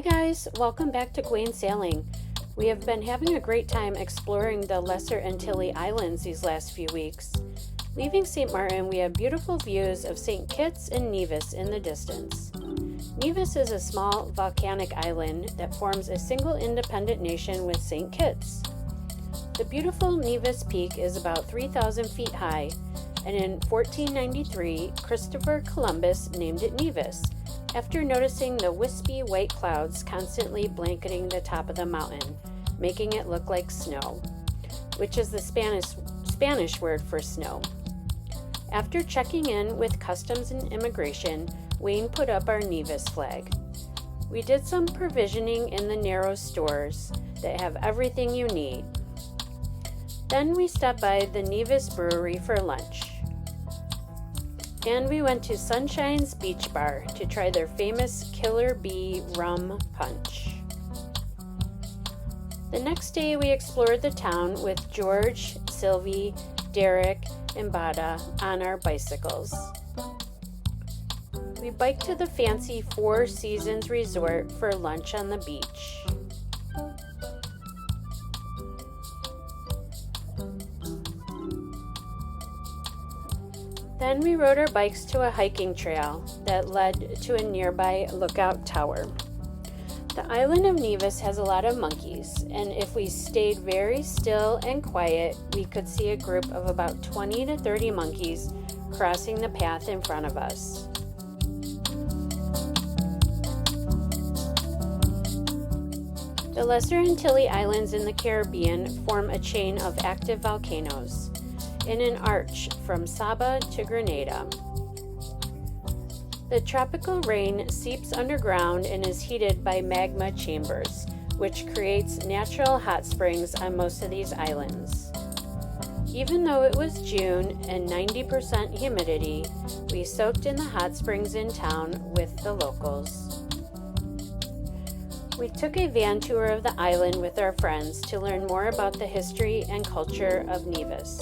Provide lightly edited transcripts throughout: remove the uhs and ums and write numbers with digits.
guys, welcome back to Gwayne Sailing. We have been having a great time exploring the Lesser Antilles Islands these last few weeks. Leaving St. Martin, we have beautiful views of St. Kitts and Nevis in the distance. Nevis is a small volcanic island that forms a single independent nation with St. Kitts. The beautiful Nevis Peak is about 3,000 feet high, and in 1493, Christopher Columbus named it Nevis, after noticing the wispy white clouds constantly blanketing the top of the mountain, making it look like snow, which is the Spanish word for snow. After checking in with Customs and Immigration, Wayne put up our Nevis flag. We did some provisioning in the narrow stores that have everything you need. Then we stopped by the Nevis Brewery for lunch. And we went to Sunshine's Beach Bar to try their famous Killer Bee rum punch. The next day we explored the town with George, Sylvie, Derek, and Bada on our bicycles. We biked to the fancy Four Seasons Resort for lunch on the beach. Then we rode our bikes to a hiking trail that led to a nearby lookout tower. The island of Nevis has a lot of monkeys, and if we stayed very still and quiet, we could see a group of about 20 to 30 monkeys crossing the path in front of us. The Lesser Antilles Islands in the Caribbean form a chain of active volcanoes in an arch from Saba to Grenada. The tropical rain seeps underground and is heated by magma chambers, which creates natural hot springs on most of these islands. Even though it was June and 90% humidity, we soaked in the hot springs in town with the locals. We took a van tour of the island with our friends to learn more about the history and culture of Nevis.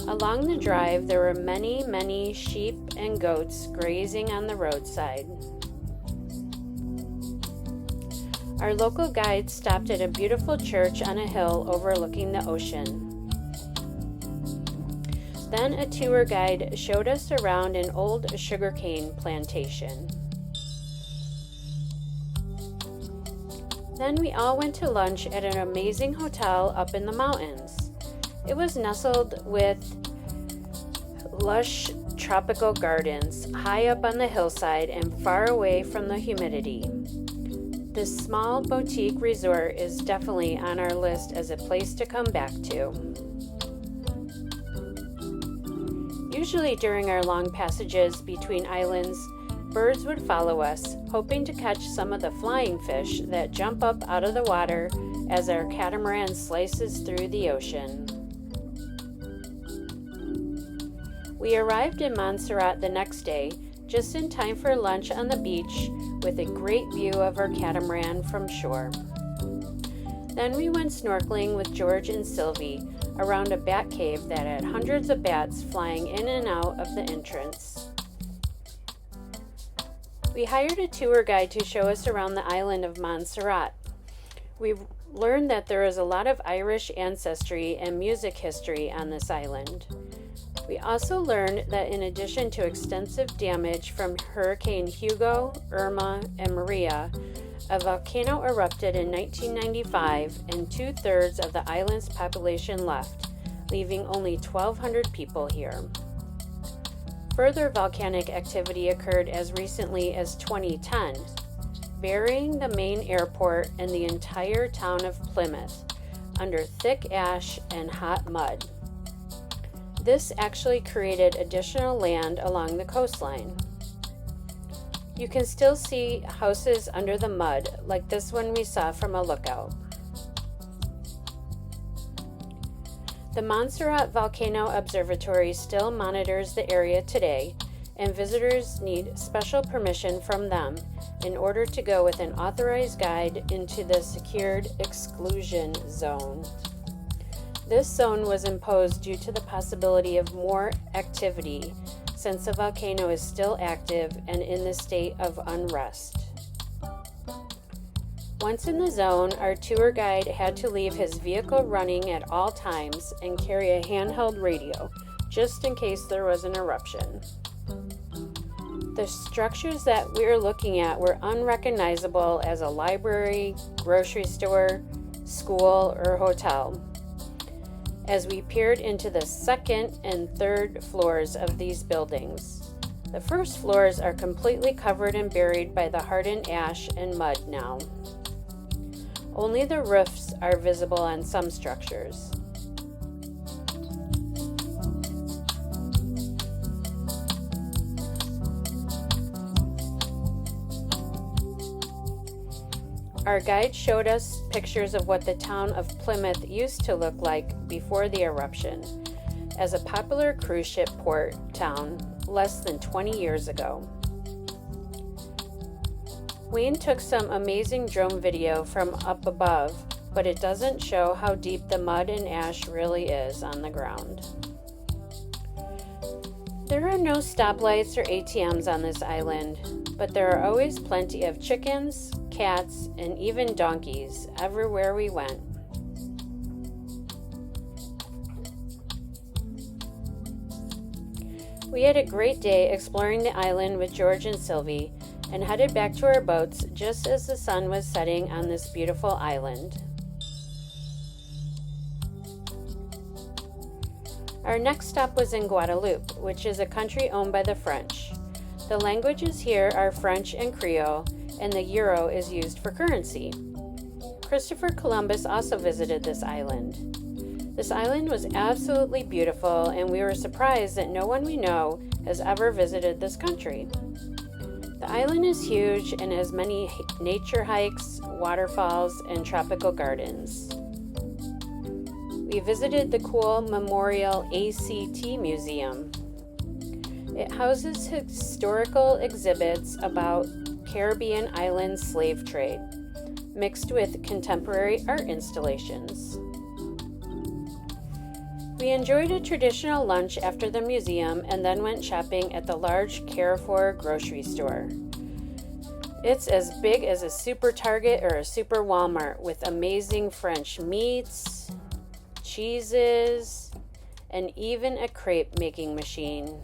Along the drive, there were many sheep and goats grazing on the roadside. Our local guide stopped at a beautiful church on a hill overlooking the ocean. Then a tour guide showed us around an old sugarcane plantation. Then we all went to lunch at an amazing hotel up in the mountains. It was nestled with lush tropical gardens high up on the hillside and far away from the humidity. This small boutique resort is definitely on our list as a place to come back to. Usually during our long passages between islands, birds would follow us, hoping to catch some of the flying fish that jump up out of the water as our catamaran slices through the ocean. We arrived in Montserrat the next day, just in time for lunch on the beach with a great view of our catamaran from shore. Then we went snorkeling with George and Sylvie around a bat cave that had hundreds of bats flying in and out of the entrance. We hired a tour guide to show us around the island of Montserrat. We learned that there is a lot of Irish ancestry and music history on this island. We also learned that in addition to extensive damage from Hurricane Hugo, Irma, and Maria, a volcano erupted in 1995 and 2/3 of the island's population left, leaving only 1,200 people here. Further volcanic activity occurred as recently as 2010, burying the main airport and the entire town of Plymouth under thick ash and hot mud. This actually created additional land along the coastline. You can still see houses under the mud, like this one we saw from a lookout. The Montserrat Volcano Observatory still monitors the area today, and visitors need special permission from them in order to go with an authorized guide into the secured exclusion zone. This zone was imposed due to the possibility of more activity since the volcano is still active and in the state of unrest. Once in the zone, our tour guide had to leave his vehicle running at all times and carry a handheld radio, just in case there was an eruption. The structures that we were looking at were unrecognizable as a library, grocery store, school, or hotel. As we peered into the second and third floors of these buildings, the first floors are completely covered and buried by the hardened ash and mud now. Only the roofs are visible on some structures. Our guide showed us pictures of what the town of Plymouth used to look like before the eruption, as a popular cruise ship port town less than 20 years ago. Gwayne took some amazing drone video from up above, but it doesn't show how deep the mud and ash really is on the ground. There are no stoplights or ATMs on this island, but there are always plenty of chickens, cats, and even donkeys everywhere we went. We had a great day exploring the island with George and Sylvie and headed back to our boats just as the sun was setting on this beautiful island. Our next stop was in Guadeloupe, which is a country owned by the French. The languages here are French and Creole, and the euro is used for currency. Christopher Columbus also visited this island. This island was absolutely beautiful, and we were surprised that no one we know has ever visited this country. The island is huge and has many nature hikes, waterfalls, and tropical gardens. We visited the cool Memorial ACT Museum. It houses historical exhibits about Caribbean island slave trade, mixed with contemporary art installations. We enjoyed a traditional lunch after the museum and then went shopping at the large Carrefour grocery store. It's as big as a super Target or a super Walmart with amazing French meats, cheeses, and even a crepe making machine.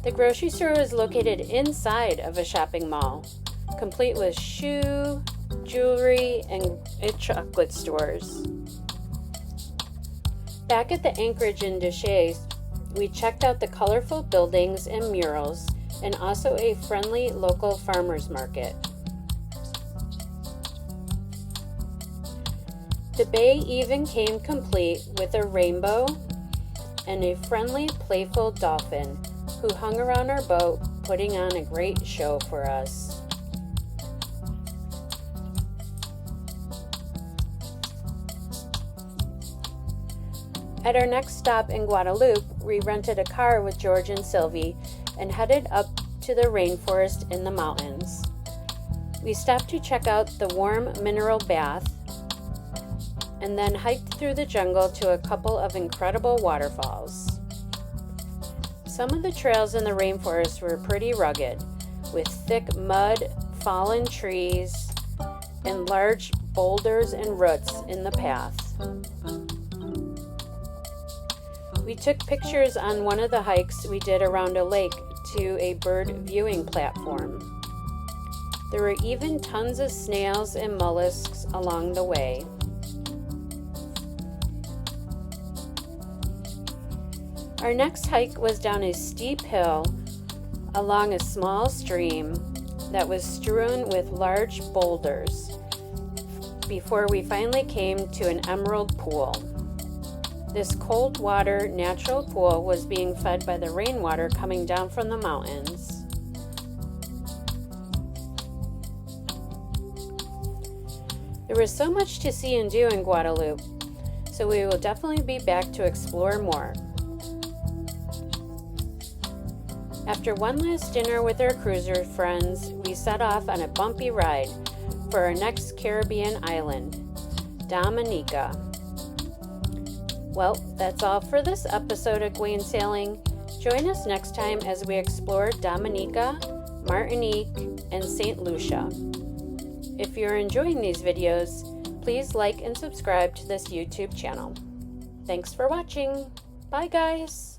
The grocery store is located inside of a shopping mall, complete with shoe, jewelry, and chocolate stores. Back at the anchorage in Duchesse, we checked out the colorful buildings and murals, and also a friendly local farmers market. The bay even came complete with a rainbow and a friendly, playful dolphin who hung around our boat, putting on a great show for us. At our next stop in Guadeloupe, we rented a car with George and Sylvie and headed up to the rainforest in the mountains. We stopped to check out the warm mineral bath and then hiked through the jungle to a couple of incredible waterfalls. Some of the trails in the rainforest were pretty rugged, with thick mud, fallen trees, and large boulders and roots in the path. We took pictures on one of the hikes we did around a lake to a bird viewing platform. There were even tons of snails and mollusks along the way. Our next hike was down a steep hill along a small stream that was strewn with large boulders before we finally came to an emerald pool. This cold water natural pool was being fed by the rainwater coming down from the mountains. There was so much to see and do in Guadeloupe, so we will definitely be back to explore more. After one last dinner with our cruiser friends, we set off on a bumpy ride for our next Caribbean island, Dominica. Well, that's all for this episode of Gwayne Sailing. Join us next time as we explore Dominica, Martinique, and St. Lucia. If you're enjoying these videos, please like and subscribe to this YouTube channel. Thanks for watching. Bye guys!